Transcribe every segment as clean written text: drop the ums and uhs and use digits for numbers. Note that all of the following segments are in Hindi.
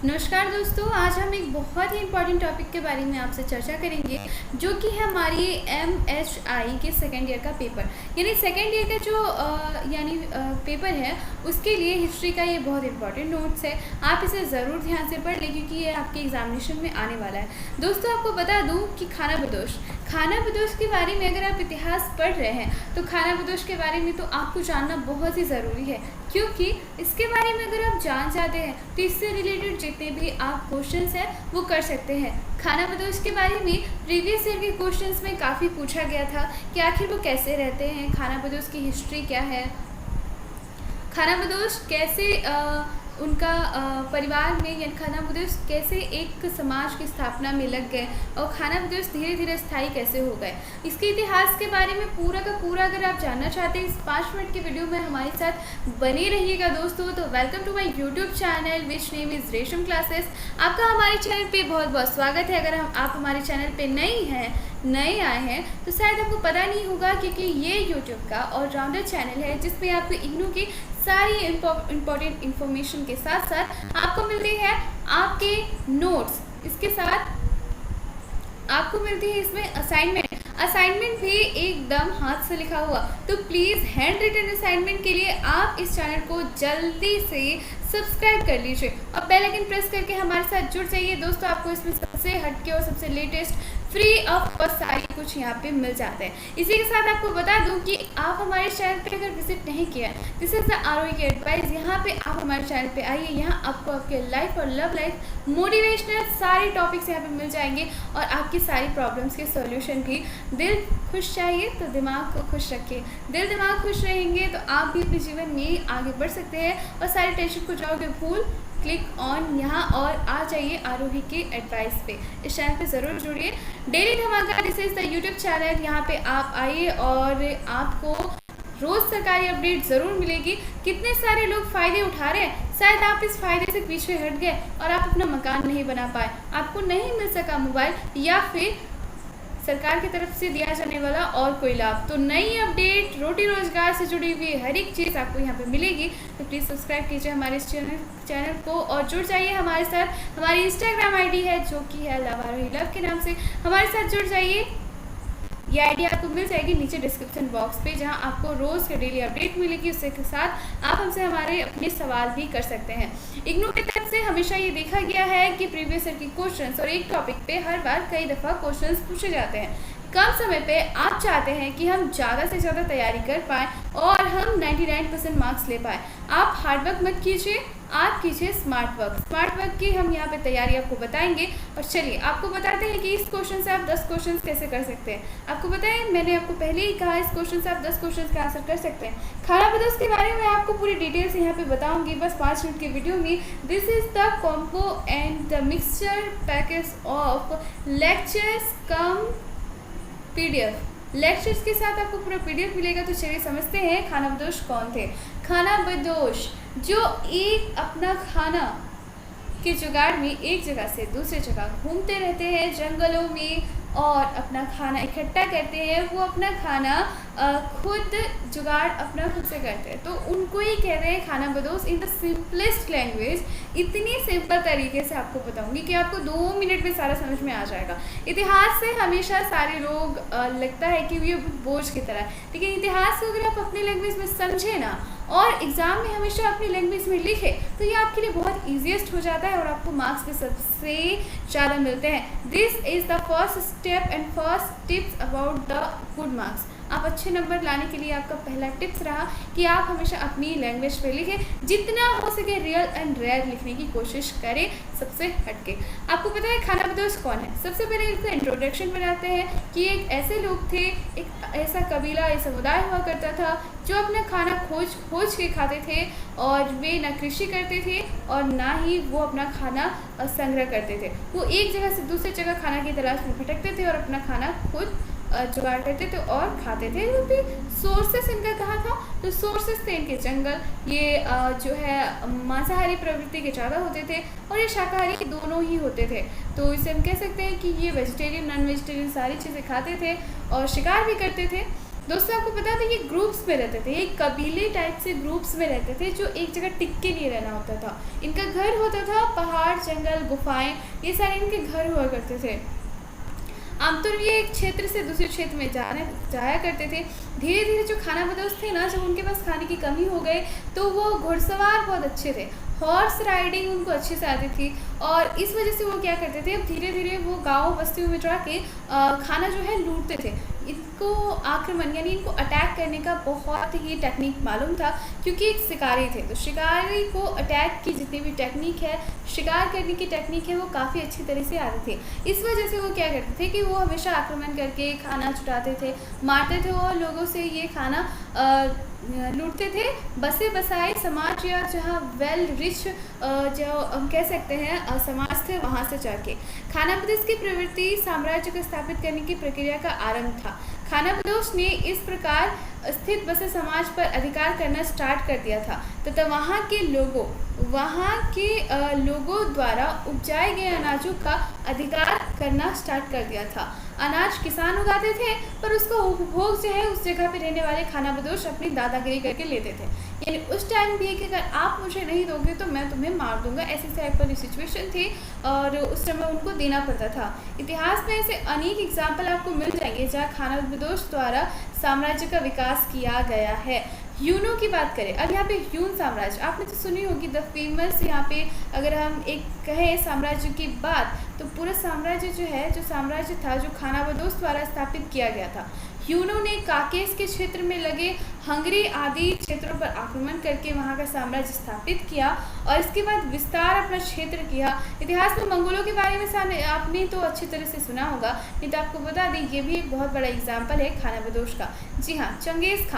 नमस्कार दोस्तों, आज हम एक बहुत ही इम्पॉर्टेंट टॉपिक के बारे में आपसे चर्चा करेंगे, जो कि है हमारी MHI के सेकेंड ईयर का पेपर। यानी सेकेंड ईयर का जो पेपर है, उसके लिए हिस्ट्री का ये बहुत इंपॉर्टेंट नोट्स है। आप इसे ज़रूर ध्यान से पढ़ लें, क्योंकि ये आपके एग्जामिनेशन में आने वाला है। दोस्तों, आपको बता दूँ कि खाना बदोश के बारे में अगर आप इतिहास पढ़ रहे हैं तो खाना बदोश के बारे में तो आपको जानना बहुत ही ज़रूरी है, क्योंकि इसके बारे में अगर आप जान जाते हैं तो इससे रिलेटेड जितने भी आप क्वेश्चंस हैं वो कर सकते हैं। खाना बदोश के बारे में प्रीवियस ईयर के क्वेश्चंस में काफ़ी पूछा गया था कि आखिर वो कैसे रहते हैं, खाना बदोश की हिस्ट्री क्या है, खाना बदोश कैसे उनका परिवार में या खाना बदोश कैसे एक समाज की स्थापना में लग गए और खाना बदोश धीरे धीरे स्थायी कैसे हो गए। इसके इतिहास के बारे में पूरा का पूरा अगर आप जानना चाहते हैं, इस 5 मिनट के वीडियो में हमारे साथ बने रहिएगा दोस्तों। तो welcome to my YouTube channel which name is Resham classes. आपका हमारे चैनल पे बहुत बहुत स्वागत है। अगर आप हमारे चैनल पे नए आए हैं तो शायद आपको पता नहीं होगा, क्योंकि ये यूट्यूब का ऑलराउंडर चैनल है, जिसमें आपको इग्नू की सारी इम्पोर्टेंट इन्फॉर्मेशन के साथ साथ आपको मिलती है आपके नोट्स। इसके साथ आपको मिलती है इसमें असाइनमेंट भी एकदम हाथ से लिखा हुआ। तो प्लीज़ हैंड रिटन असाइनमेंट के लिए आप इस चैनल को जल्दी से सब्सक्राइब कर लीजिए और बेल आइकन प्रेस करके हमारे साथ जुड़ जाइए। दोस्तों, आपको इसमें सबसे हटके और सबसे लेटेस्ट फ्री ऑफ कॉस्ट सारी कुछ यहाँ पे मिल जाते हैं। इसी के साथ आपको बता दूं कि आप हमारे चैनल पे अगर विजिट नहीं किया, दिस इज द आरओई की एडवाइस। यहाँ पे आप हमारे चैनल पे आइए, यहाँ आपको आपके लाइफ और लव लाइफ मोटिवेशनल सारे टॉपिक्स यहाँ पे मिल जाएंगे और आपकी सारी प्रॉब्लम्स के सॉल्यूशन भी। दिल खुश चाहिए तो दिमाग को खुश रखिए। दिल दिमाग खुश रहेंगे तो आप भी अपने जीवन में आगे बढ़ सकते हैं और सारे टेंशन को जाओगे भूल। क्लिक ऑन यहाँ और आ जाइए आरोही के एडवाइस पे। इस चैनल पे ज़रूर जुड़िए। डेली धमाका, this is the YouTube channel. यहाँ पे आप आइए और आपको रोज़ सरकारी अपडेट ज़रूर मिलेगी। कितने सारे लोग फ़ायदे उठा रहे हैं, शायद आप इस फ़ायदे से पीछे हट गए और आप अपना मकान नहीं बना पाए, आपको नहीं मिल सका मोबाइल या फिर सरकार की तरफ से दिया जाने वाला और कोई लाभ। तो नई अपडेट, रोटी रोजगार से जुड़ी हुई हर एक चीज़ आपको यहाँ पे मिलेगी। तो प्लीज़ सब्सक्राइब कीजिए हमारे इस चैनल को और जुड़ जाइए हमारे साथ। हमारी इंस्टाग्राम आईडी है जो कि है लव आरोही लव के नाम से, हमारे साथ जुड़ जाइए। ये आईडी आपको मिल जाएगी नीचे डिस्क्रिप्शन बॉक्स पे, जहां आपको रोज़ के डेली अपडेट मिलेगी। उसके साथ आप हमसे हमारे अपने सवाल भी कर सकते हैं। इग्नू की तरफ से हमेशा ये देखा गया है कि प्रीवियस ईयर की क्वेश्चंस और एक टॉपिक पे हर बार कई दफ़ा क्वेश्चंस पूछे जाते हैं। कम समय पे आप चाहते हैं कि हम ज़्यादा से ज़्यादा तैयारी कर पाएँ और हम 99% मार्क्स ले पाएँ। आप हार्ड वर्क मत कीजिए, आप कीजिए स्मार्ट वर्क की हम यहाँ पे तैयारी आपको बताएंगे। और चलिए आपको बताते हैं कि इस क्वेश्चन से आप 10 क्वेश्चन कैसे कर सकते हैं। आपको बताएं, मैंने आपको पहले ही कहा इस क्वेश्चन से आप 10 क्वेश्चन का आंसर कर सकते हैं। खाना बदोश के बारे में आपको पूरी डिटेल्स यहाँ पे बताऊंगी बस 5 मिनट के वीडियो में। This is the combo and the mixture package of lectures come PDF। Lectures के साथ आपको पूरा PDF मिलेगा। तो चलिए समझते हैं खाना बदोश कौन थे। खाना बदोश जो एक अपना खाना के जुगाड़ में एक जगह से दूसरी जगह घूमते रहते हैं जंगलों में और अपना खाना इकट्ठा करते हैं। वो अपना खाना खुद जुगाड़ अपना खुद से करते हैं, तो उनको ही कहते हैं खाना बदोश इन द सिंपलेस्ट लैंग्वेज। इतनी सिंपल तरीके से आपको बताऊंगी कि आपको 2 मिनट में सारा समझ में आ जाएगा। इतिहास से हमेशा सारे लोग लगता है कि ये बोझ की तरह है, लेकिन इतिहास को अगर आप अपनी लैंग्वेज में समझे ना और एग्ज़ाम में हमेशा अपनी लैंग्वेज में लिखे तो ये आपके लिए बहुत ईजीएस्ट हो जाता है और आपको मार्क्स भी सबसे ज़्यादा मिलते हैं। This is the first step and first tips about the good marks. आप अच्छे नंबर लाने के लिए आपका पहला टिप्स रहा कि आप हमेशा अपनी लैंग्वेज पे लिखें, जितना हो सके रियल एंड रेयर लिखने की कोशिश करें सबसे हटके। आपको पता है खाना बदोश कौन है? सबसे पहले इसका इंट्रोडक्शन बनाते हैं कि एक ऐसे लोग थे, एक ऐसा कबीला या समुदाय हुआ करता था जो अपना खाना खोज के खाते थे और वे ना कृषि करते थे और ना ही वो अपना खाना संग्रह करते थे। वो एक जगह से दूसरी जगह खाना की तलाश में भटकते थे और अपना खाना खुद जुगाड़ करते थे और खाते थे। क्योंकि सोर्सेस इनका कहाँ था? तो सोर्सेस थे इनके जंगल। ये जो है मांसाहारी प्रवृत्ति के ज़्यादा होते थे और ये शाकाहारी दोनों ही होते थे। तो इसे हम कह सकते हैं कि ये वेजिटेरियन नॉन वेजिटेरियन सारी चीज़ें खाते थे और शिकार भी करते थे। दोस्तों आपको पता था ये ग्रुप्स में रहते थे, ये कबीले टाइप से ग्रुप्स में रहते थे जो एक जगह टिक के नहीं रहना होता था। इनका घर होता था पहाड़, जंगल, गुफाएं, ये सारे इनके घर हुआ करते थे। आमतौर पर ये एक क्षेत्र से दूसरे क्षेत्र में जाया करते थे। धीरे धीरे जो खानाबदोश थे ना, जब उनके पास खाने की कमी हो गए तो वो घुड़सवार बहुत अच्छे थे, हॉर्स राइडिंग उनको अच्छे से आती थी, और इस वजह से वो क्या करते थे, अब धीरे धीरे वो गांव बस्तियों में जाके खाना जो है लूटते थे। इनको आक्रमण यानी इनको अटैक करने का बहुत ही टेक्निक मालूम था, क्योंकि एक शिकारी थे, तो शिकारी को अटैक की जितनी भी टेक्निक है, शिकार करने की टेक्निक है, वो काफ़ी अच्छी तरह से आती थी। इस वजह से वो क्या करते थे कि वो हमेशा आक्रमण करके खाना छुटाते थे, मारते थे और लोगों से ये खाना लूटते थे। बसे बसाए समाज या जहाँ वेल रिच जो हम कह सकते हैं समाज थे, वहाँ से जाके खानाबदोश की प्रवृत्ति साम्राज्य को स्थापित करने की प्रक्रिया का आरंभ था। खानाबदोश ने इस प्रकार स्थित बसे समाज पर अधिकार करना स्टार्ट कर दिया था तथा वहाँ के लोगों द्वारा उपजाए गए अनाजों का अधिकार करना स्टार्ट कर दिया था। अनाज किसान उगाते थे, पर उसका उपभोग जो है उस जगह पे रहने वाले खानाबदोश अपनी दादागिरी करके लेते थे। यानी उस टाइम भी है कि अगर आप मुझे नहीं दोगे तो मैं तुम्हें मार दूंगा, ऐसी टाइप वाली सिचुएशन थी और उस समय उनको देना पड़ता था। इतिहास में ऐसे अनेक एग्जाम्पल आपको मिल जाएंगे जहाँ खानाबदोश द्वारा साम्राज्य का विकास किया गया है। ह्यूनों की बात करें, अब यहाँ पे ह्यून साम्राज्य आपने तो सुनी होगी, द फेमस। यहाँ पे अगर हम एक कहें साम्राज्य की बात, तो पूरा साम्राज्य जो है, जो साम्राज्य था जो खानाबदोश द्वारा स्थापित किया गया था। ह्यूनों ने काकेस के क्षेत्र में लगे हंगरी आदि क्षेत्रों पर आक्रमण करके वहाँ का साम्राज्य स्थापित किया और इसके बाद विस्तार अपना क्षेत्र किया। इतिहास में मंगोलों के बारे में आपने तो अच्छी तरह से सुना होगा, नहीं तो आपको बता दें ये भी एक बहुत बड़ा एग्जाम्पल है खानाबदोश का। जी हाँ, चंगेज़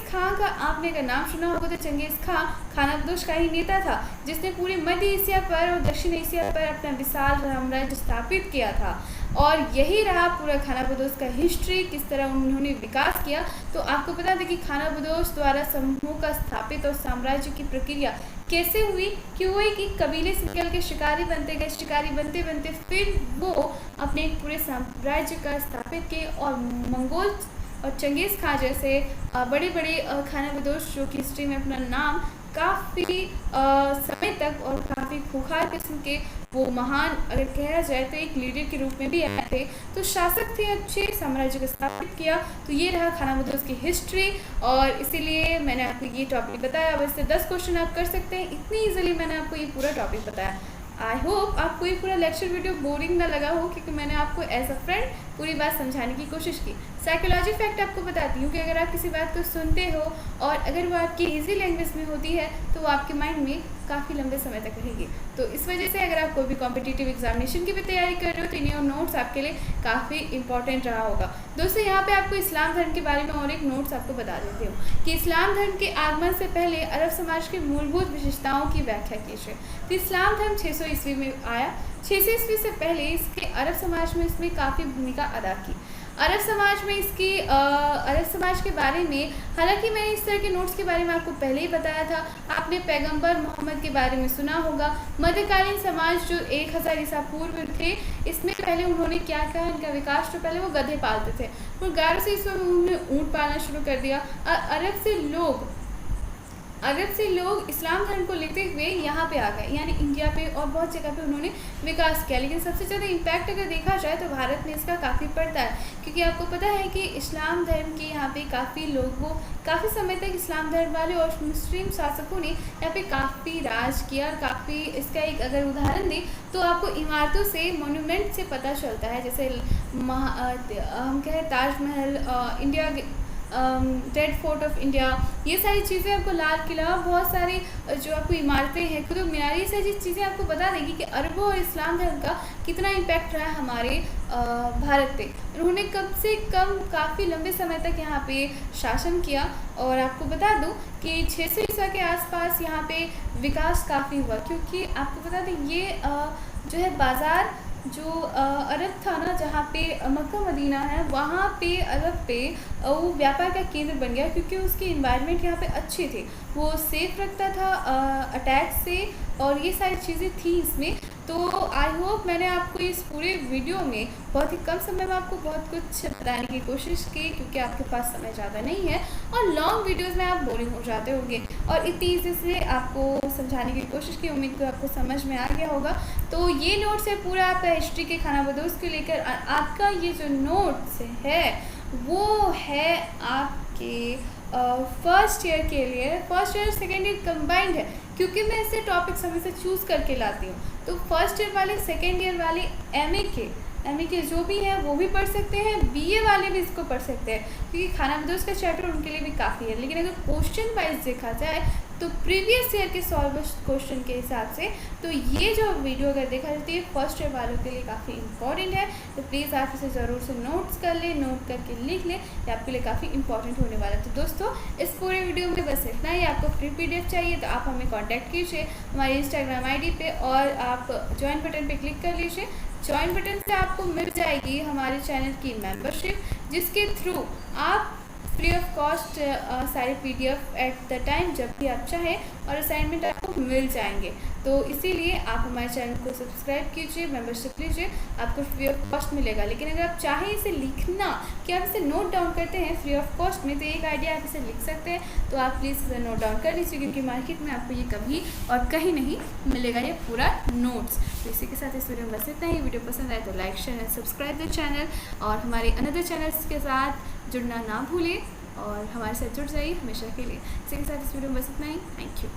खां का आपने अगर नाम सुना होगा तो चंगेज़ खां खानाबदोश का ही नेता था, जिसने पूरे मध्य एशिया पर और दक्षिण एशिया पर अपना विशाल साम्राज्य स्थापित किया था। और यही रहा पूरा खानाबदोश का हिस्ट्री, किस तरह उन्होंने विकास किया। तो आपको बता दें कि खानाबदोश द्वारा समूह का स्थापित और साम्राज्य की प्रक्रिया कैसे हुई कि वो एक कबीले से निकल के शिकारी बनते गए, शिकारी बनते बनते फिर वो अपने एक पूरे साम्राज्य का स्थापित किए और मंगोल और चंगेज़ खां जैसे बड़े बड़े खानाबदोश जो कि हिस्ट्री में अपना नाम काफ़ी समय तक और काफ़ी खूंखार किस्म के वो महान अगर कहा जाए तो एक लीडर के रूप में भी आए थे, तो शासक थे, अच्छे साम्राज्य को स्थापित किया। तो ये रहा खानाबदोश की हिस्ट्री और इसीलिए मैंने आपको ये टॉपिक बताया। अब इससे 10 क्वेश्चन आप कर सकते हैं, इतनी ईजिली मैंने आपको ये पूरा टॉपिक बताया। आई होप आपको ये पूरा लेक्चर वीडियो बोरिंग ना लगा हो, क्योंकि मैंने आपको एज अ फ्रेंड पूरी बात समझाने की कोशिश की। साइकोलॉजी फैक्ट आपको बताती हूँ कि अगर आप किसी बात को सुनते हो और अगर वो आपकी इजी लैंग्वेज में होती है तो वो आपके माइंड में काफ़ी लंबे समय तक रहेगी। तो इस वजह से अगर आप कोई भी कॉम्पिटिटिव एग्जामिनेशन की भी तैयारी कर रहे हो तो इन नोट्स आपके लिए काफ़ी इंपॉर्टेंट रहा होगा। दोस्तों यहाँ पे आपको इस्लाम धर्म के बारे में और एक नोट्स आपको बता देती हूँ कि इस्लाम धर्म के आगमन से पहले अरब समाज की मूलभूत विशेषताओं की व्याख्या कीजिए। तो इस्लाम धर्म 600 ईस्वी में आया। 600 ईस्वी से पहले इसके अरब समाज में इसमें काफ़ी भूमिका अदा की। अरब समाज के बारे में, हालांकि मैंने इस तरह के नोट्स के बारे में आपको पहले ही बताया था। आपने पैगंबर मोहम्मद के बारे में सुना होगा। मध्यकालीन समाज जो 1000 ईसा पूर्व थे, इसमें पहले उन्होंने क्या कहा, इनका विकास जो पहले वो गधे पालते थे, और 1100 ईस्वी में उन्होंने ऊँट पालना शुरू कर दिया। अरब से लोग इस्लाम धर्म को लेते हुए यहाँ पे आ गए, यानी इंडिया पे और बहुत जगह पे उन्होंने विकास किया। लेकिन सबसे ज़्यादा इम्पैक्ट अगर देखा जाए तो भारत में इसका काफ़ी पड़ता है, क्योंकि आपको पता है कि इस्लाम धर्म के यहाँ पे काफ़ी समय तक इस्लाम धर्म वाले और मुस्लिम शासकों ने यहाँ पे काफ़ी राज किया। काफ़ी इसका एक अगर उदाहरण दें तो आपको इमारतों से, मोन्यूमेंट से पता चलता है, जैसे हम कहें Taj Mahal, India red fort of India, ये सारी चीज़ें आपको, लाल किला, बहुत सारी जो आपको इमारतें हैं, कुतुब मीनार, ये सारी चीज़ें आपको बता देगी कि अरबों और इस्लाम धर्म का कितना इम्पैक्ट रहा है हमारे भारत पे। उन्होंने कम से कम काफ़ी लंबे समय तक यहाँ पे शासन किया। और आपको बता दूँ कि 600 ईसा के आसपास यहाँ पे विकास काफ़ी हुआ, क्योंकि आपको बता दें ये जो है बाज़ार जो अरब था ना, जहाँ पे मक्का मदीना है, वहाँ पे अरब पे वो व्यापार का केंद्र बन गया, क्योंकि उसके इन्वायरमेंट यहाँ पे अच्छे थे, वो सेफ रखता था अटैक से, और ये सारी चीज़ें थी इसमें। तो आई होप मैंने आपको इस पूरे वीडियो में बहुत ही कम समय में आपको बहुत कुछ बताने की कोशिश की, क्योंकि आपके पास समय ज़्यादा नहीं है और लॉन्ग वीडियोस में आप बोरिंग हो जाते होंगे, और इतनी ईजी से आपको समझाने की कोशिश की। उम्मीद को आपको समझ में आ गया होगा। तो ये नोट्स है पूरा आपका हिस्ट्री के खानाबदोश को लेकर। आपका ये जो नोट्स है वो है आपके फर्स्ट ईयर के लिए। First year second year combined है, क्योंकि मैं ऐसे टॉपिक्स हमेशा चूज़ करके लाती हूँ। तो फर्स्ट ईयर वाले, सेकेंड ईयर वाले, एमए के जो भी हैं वो भी पढ़ सकते हैं, बीए वाले भी इसको पढ़ सकते हैं, क्योंकि खानाबदोश का चैप्टर उनके लिए भी काफ़ी है। लेकिन अगर क्वेश्चन वाइज देखा जाए तो प्रीवियस ईयर के सॉल्व क्वेश्चन के हिसाब से तो ये जो वीडियो अगर देखा जाती है फर्स्ट ईयर वालों के लिए काफ़ी इंपॉर्टेंट है। तो प्लीज़ आप इसे ज़रूर से नोट्स कर लें, नोट करके लिख लें, ये आपके लिए काफ़ी इंपॉर्टेंट होने वाला है। तो दोस्तों इस पूरे वीडियो में बस इतना ही। आपको फ्री PDF चाहिए तो आप हमें कॉन्टैक्ट कीजिए हमारी इंस्टाग्राम ID पे, और आप ज्वाइन बटन पर क्लिक कर लीजिए। ज्वाइन बटन से आपको मिल जाएगी हमारे चैनल की मेंबरशिप, जिसके थ्रू आप फ्री ऑफ कॉस्ट सारे PDF एट द टाइम जब भी आप चाहें और असाइनमेंट आपको मिल जाएंगे। तो इसीलिए आप हमारे चैनल को सब्सक्राइब कीजिए, मेंबरशिप लीजिए, आपको फ्री ऑफ कॉस्ट मिलेगा। लेकिन अगर आप चाहें इसे लिखना कि आप इसे नोट डाउन करते हैं फ्री ऑफ कॉस्ट में, तो एक आइडिया आप इसे लिख सकते हैं। तो आप प्लीज़ इसे नोट डाउन कर लीजिए, क्योंकि मार्केट में आपको ये कभी और कहीं नहीं मिलेगा ये पूरा नोट्स। तो इसी के साथ इस वीडियो में बस इतना ही। वीडियो पसंद आए तो like, share and subscribe the channel, और हमारे अनदर चैनल्स के साथ जुड़ना ना भूलें और हमारे साथ जुड़ जाइए हमेशा के लिए। इसी के साथ इस वीडियो में बस इतना ही। Thank you.